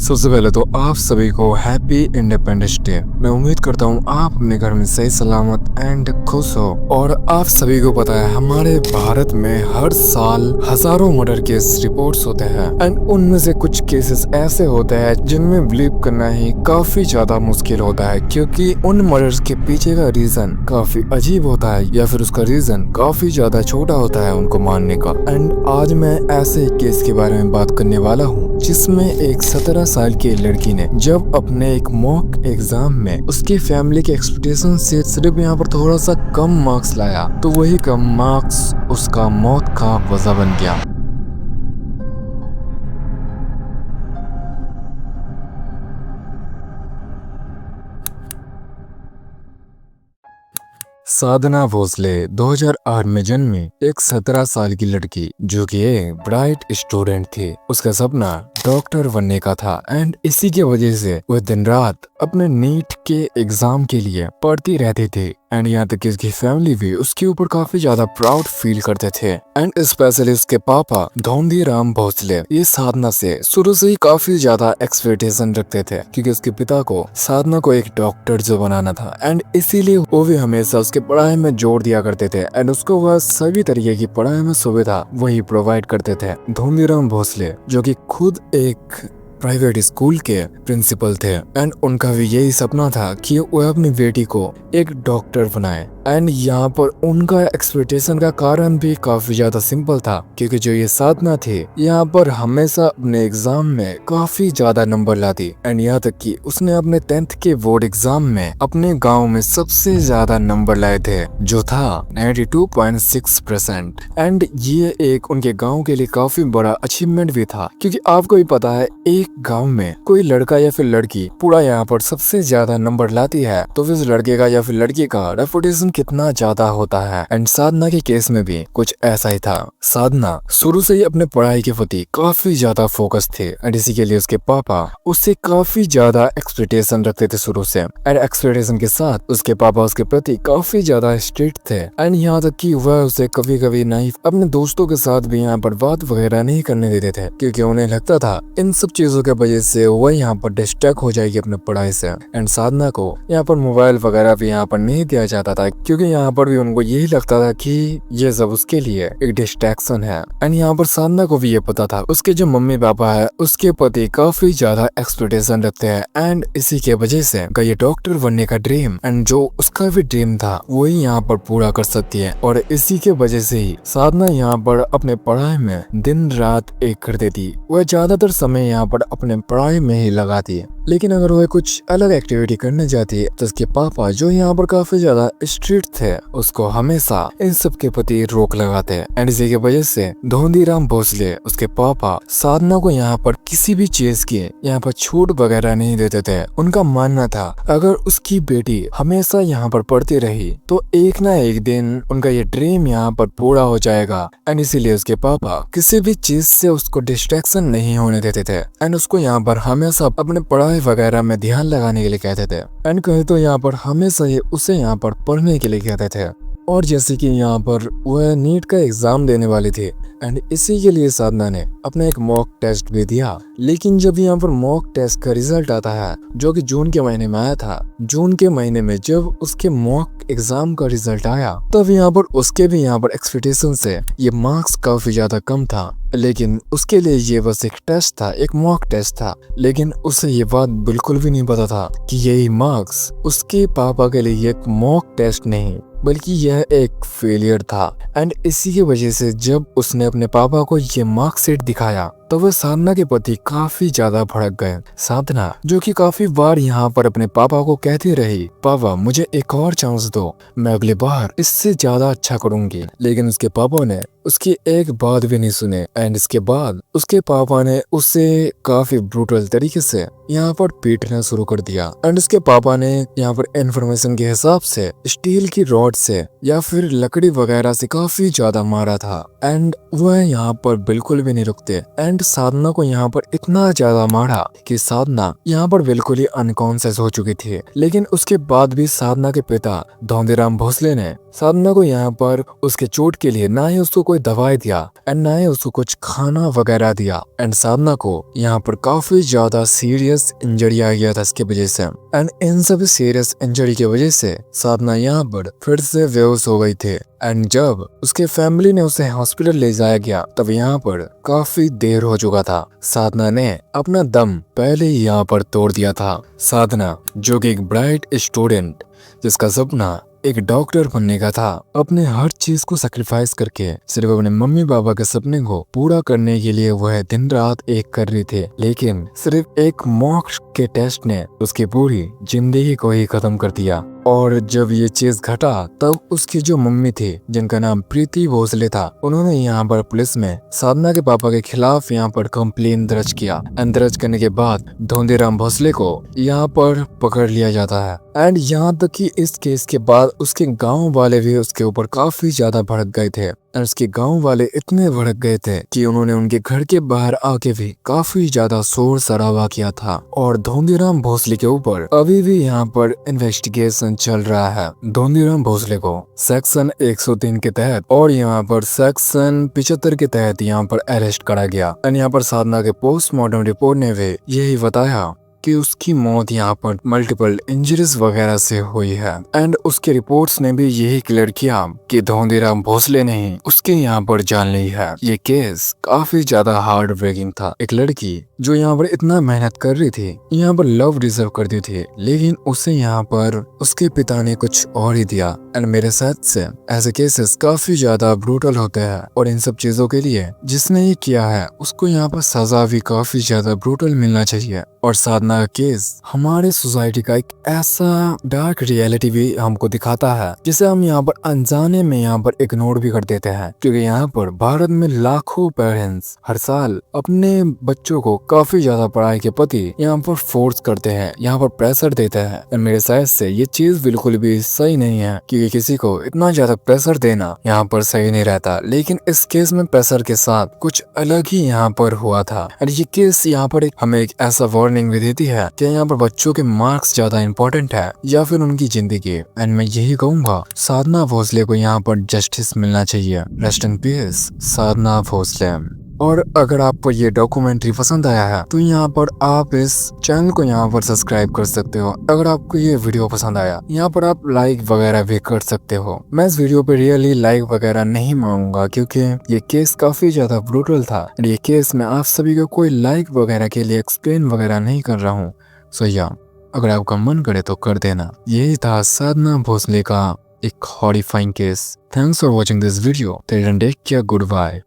सबसे पहले तो आप सभी को हैप्पी इंडिपेंडेंस डे। मैं उम्मीद करता हूँ आप अपने घर में सही सलामत एंड खुश हो। और आप सभी को पता है हमारे भारत में हर साल हजारों मर्डर केस रिपोर्ट्स होते हैं एंड उनमें से कुछ केसेस ऐसे होते हैं जिनमें बिलीव करना ही काफी ज्यादा मुश्किल होता है, क्योंकि उन मर्डर्स के पीछे का रीजन काफी अजीब होता है या फिर उसका रीजन काफी ज्यादा छोटा होता है उनको मारने का। एंड आज मैं ऐसे एक केस के बारे में बात करने वाला हूँ जिसमें एक 17 साल की लड़की ने जब अपने एक मॉक एग्जाम में उसकी फैमिली के एक्सपेक्टेशन से सिर्फ यहाँ पर थोड़ा सा कम मार्क्स लाया तो वही कम मार्क्स उसका मौत का वजह बन गया। साधना भोसले 2008 में जन्मी एक 17 साल की लड़की जो कि एक ब्राइट स्टूडेंट थी। उसका सपना डॉक्टर बनने का था एंड इसी की वजह से वह दिन रात अपने नीट के एग्जाम के लिए पढ़ती रहती थी। एंड यहाँ तक कि उसकी फैमिली भी उसके ऊपर काफी ज्यादा प्राउड फील करते थे एंड स्पेशली उसके पापा धोंदीराम भोसले ये साधना से शुरू से ही काफी ज्यादा एक्सपेक्टेशन रखते थे, क्योंकि उसके पिता को साधना को एक डॉक्टर जो बनाना था एंड इसीलिए वो भी हमेशा उसके पढ़ाई में जोर दिया करते थे एंड उसको वह सभी तरीके की पढ़ाई में सुविधा वही प्रोवाइड करते थे। धोंदीराम भोसले जो कि खुद एक प्राइवेट स्कूल के प्रिंसिपल थे एंड उनका भी यही सपना था कि वह अपनी बेटी को एक डॉक्टर बनाए। एंड यहाँ पर उनका एक्सपेक्टेशन का कारण भी काफी ज्यादा सिंपल था, क्योंकि जो ये साधना थी यहाँ पर हमेशा अपने एग्जाम में काफी ज्यादा नंबर लाती एंड यहाँ तक कि उसने अपने 10th के बोर्ड एग्जाम में अपने गांव में सबसे ज्यादा नंबर लाए थे जो था 92.6%। एंड ये एक उनके गाँव के लिए काफी बड़ा अचीवमेंट भी था, क्योंकि आपको भी पता है एक गाँव में कोई लड़का या फिर लड़की पूरा यहाँ पर सबसे ज्यादा नंबर लाती है तो फिर उस लड़के का या फिर लड़की का रेपुटेशन कितना ज्यादा होता है। एंड साधना के केस में भी कुछ ऐसा ही था। साधना शुरू से ही अपने पढ़ाई के प्रति काफी ज्यादा फोकस थे एंड इसी के लिए उसके पापा उससे काफी ज्यादा एक्सपेक्टेशन रखते थे शुरू से। एंड एक्सपेक्टेशन के साथ उसके पापा उसके प्रति काफी ज्यादा स्ट्रिक्ट थे एंड यहाँ तक कि वह उसे कभी कभी नहीं अपने दोस्तों के साथ भी यहाँ पर बात वगैरह नहीं करने देते थे, क्योंकि उन्हें लगता था इन सब चीजों के वजह से वह यहाँ पर डिस्ट्रैक्ट हो जाएगी अपने पढ़ाई से। एंड साधना को यहाँ पर मोबाइल वगैरह भी यहाँ पर नहीं दिया जाता था, क्योंकि यहाँ पर भी उनको यही लगता था कि ये सब उसके लिए एक डिस्ट्रैक्शन है। एंड यहाँ पर साधना को भी ये पता था उसके जो मम्मी पापा है उसके प्रति काफी ज्यादा एक्सपेक्टेशन रखते हैं एंड इसी के वजह से ये डॉक्टर बनने का ड्रीम एंड जो उसका भी ड्रीम था वही यहाँ पर पूरा कर सकती है। और इसी के वजह से ही साधना यहाँ पर अपने पढ़ाई में दिन रात एक कर देती। वह ज्यादातर समय यहाँ पर अपने पढ़ाई में ही लगाती है, लेकिन अगर वह कुछ अलग एक्टिविटी करने जाती है तो उसके पापा जो यहाँ पर काफी ज्यादा स्ट्रिक्ट थे उसको हमेशा इन सब के प्रति रोक लगाते हैं। एंड इसी की वजह से धोंदीराम भोसले उसके पापा साधना को यहाँ पर किसी भी चीज की यहाँ पर छूट वगैरह नहीं देते थे। उनका मानना था अगर उसकी बेटी हमेशा यहाँ पर पढ़ती रही तो एक ना एक दिन उनका ये ड्रीम यहाँ पर पूरा हो जाएगा। एंड इसीलिए उसके पापा किसी भी चीज से उसको डिस्ट्रैक्शन नहीं होने देते थे एंड उसको यहाँ पर हमेशा अपने पढ़ाई वगैरह में ध्यान लगाने के लिए कहते थे। एंड कहे तो यहाँ पर हमेशा ये उसे यहाँ पर पढ़ने के लिए कहते थे। और जैसे कि यहाँ पर वह नीट का एग्जाम देने वाली थी एंड इसी के लिए साधना ने अपना एक मॉक टेस्ट भी दिया। लेकिन जब यहाँ पर मॉक टेस्ट का रिजल्ट आता है जो कि जून के महीने में आया था, जून के महीने में जब उसके मॉक एग्जाम का रिजल्ट आया तब यहाँ पर उसके भी यहाँ पर एक्सपेक्टेशन से ये मार्क्स काफी ज्यादा कम था। लेकिन उसके लिए ये बस एक टेस्ट था, एक मॉक टेस्ट था, लेकिन उसे ये बात बिल्कुल भी नहीं पता था कि यही मार्क्स उसके पापा के लिए एक मॉक टेस्ट नहीं बल्कि यह एक फेलियर था। एंड इसी की वजह से जब उसने अपने पापा को ये मार्कशीट दिखाया तो वह साधना के प्रति काफी ज्यादा भड़क गए। साधना जो कि काफी बार यहाँ पर अपने पापा को कहती रही पापा मुझे एक और चांस दो, मैं अगली बार इससे ज्यादा अच्छा करूंगी, लेकिन उसके पापा ने उसकी एक बात भी नहीं सुने। एंड इसके बाद उसके पापा ने उसे काफी ब्रूटल तरीके से यहाँ पर पीटना शुरू कर दिया। एंड उसके पापा ने यहाँ पर इन्फॉर्मेशन के हिसाब से स्टील की रॉड से या फिर लकड़ी वगैरह से काफी ज्यादा मारा था। एंड वह यहाँ पर बिल्कुल भी नहीं रुकते एंड साधना को यहाँ पर इतना ज्यादा मारा कि साधना यहाँ पर बिल्कुल ही अनकॉन्शियस हो चुकी थी। लेकिन उसके बाद भी साधना के पिता धोंदीराम भोसले ने साधना को यहाँ पर उसके चोट के लिए ना ही उसको कोई दवाई दिया एंड ना ही उसको कुछ खाना वगैरह दिया एंड साधना को यहाँ पर काफी ज्यादा सीरियस इंजरी आ गया था इसके वजह से। एंड इन सब सीरियस इंजरी की वजह से साधना यहाँ पर फिर से बेहोश हो गई थी एंड जब उसके फैमिली ने उसे हॉस्पिटल ले जाया गया तब यहाँ पर काफी देर हो चुका था। साधना ने अपना दम पहले ही यहाँ पर तोड़ दिया था। साधना जो कि एक ब्राइट स्टूडेंट जिसका सपना एक डॉक्टर बनने का था, अपने हर चीज को सैक्रिफाइस करके सिर्फ अपने मम्मी पापा के सपने को पूरा करने के लिए वह दिन रात एक कर रही थी। लेकिन सिर्फ एक मॉक के टेस्ट ने उसकी पूरी जिंदगी को ही खत्म कर दिया। और जब ये चीज घटा तब उसकी जो मम्मी थी जिनका नाम प्रीति भोसले था, उन्होंने यहाँ पर पुलिस में साधना के पापा के खिलाफ यहाँ पर कंप्लेन दर्ज किया एंड दर्ज करने के बाद धोंदीराम भोसले को यहाँ पर पकड़ लिया जाता है। एंड यहाँ तक कि इस केस के बाद उसके गांव वाले भी उसके ऊपर काफी ज्यादा भड़क गए थे और उसके गांव वाले इतने भड़क गए थे कि उन्होंने उनके घर के बाहर आके भी काफी ज्यादा शोर शराबा किया था। और धोंदीराम भोसले के ऊपर अभी भी यहाँ पर इन्वेस्टिगेशन चल रहा है। धोंदीराम भोसले को सेक्शन 103 के तहत और यहाँ पर सेक्शन 75 के तहत यहाँ पर अरेस्ट करा गया। एंड यहाँ पर साधना के पोस्टमार्टम रिपोर्ट ने भी यही बताया कि उसकी मौत यहाँ पर मल्टीपल इंजरीज वगैरह से हुई है। एंड उसके रिपोर्ट्स ने भी यही क्लियर किया कि धोंदीराम भोसले ने ही उसके यहाँ पर जान ली है। ये केस काफी ज्यादा हार्ड ब्रेकिंग था। एक लड़की जो यहाँ पर इतना मेहनत कर रही थी, यहाँ पर लव डिजर्व करती थी, लेकिन उसे यहाँ पर उसके पिता ने कुछ और ही दिया। एंड मेरे साथ से ऐसे केसेस काफी ज्यादा ब्रूटल होते हैं और इन सब चीजों के लिए जिसने ये किया है उसको यहाँ पर सजा भी काफी ज्यादा ब्रूटल मिलना चाहिए। और साधना का केस हमारे सोसाइटी का एक ऐसा डार्क रियलिटी भी हमको दिखाता है जिसे हम यहाँ पर अनजाने में यहाँ पर इग्नोर भी कर देते हैं। क्योंकि यहाँ पर भारत में लाखों पेरेंट्स हर साल अपने बच्चों को काफी ज्यादा पढ़ाई के प्रति यहाँ पर फोर्स करते हैं, यहाँ पर प्रेशर देते हैं। और मेरे साइड से ये चीज बिल्कुल भी सही नहीं है क्योंकि किसी को इतना ज्यादा प्रेशर देना यहाँ पर सही नहीं रहता। लेकिन इस केस में प्रेशर के साथ कुछ अलग ही यहाँ पर हुआ था। और ये केस यहाँ पर हमें एक ऐसा वार्निंग भी देती है कि यहाँ पर बच्चों के मार्क्स ज्यादा इंपॉर्टेंट है या फिर उनकी जिंदगी। एंड मैं यही कहूंगा साधना भोसले को यहाँ पर जस्टिस मिलना चाहिए। Rest in peace Sadhana Bhosale. और अगर आपको ये डॉक्यूमेंट्री पसंद आया है तो यहाँ पर आप इस चैनल को यहाँ पर सब्सक्राइब कर सकते हो। अगर आपको ये वीडियो पसंद आया यहाँ पर आप लाइक वगैरह भी कर सकते हो। मैं इस वीडियो पे रियली लाइक वगैरह नहीं मांगूंगा क्योंकि ये केस काफी ज्यादा ब्रूटल था और ये केस मैं आप सभी को कोई लाइक वगैरह के लिए एक्सप्लेन वगैरह नहीं कर रहा हूँ। सो या अगर आपका मन करे तो कर देना। यही था साधना भोसले का एक horrifying case. Thanks for watching this video. Take care, good bye.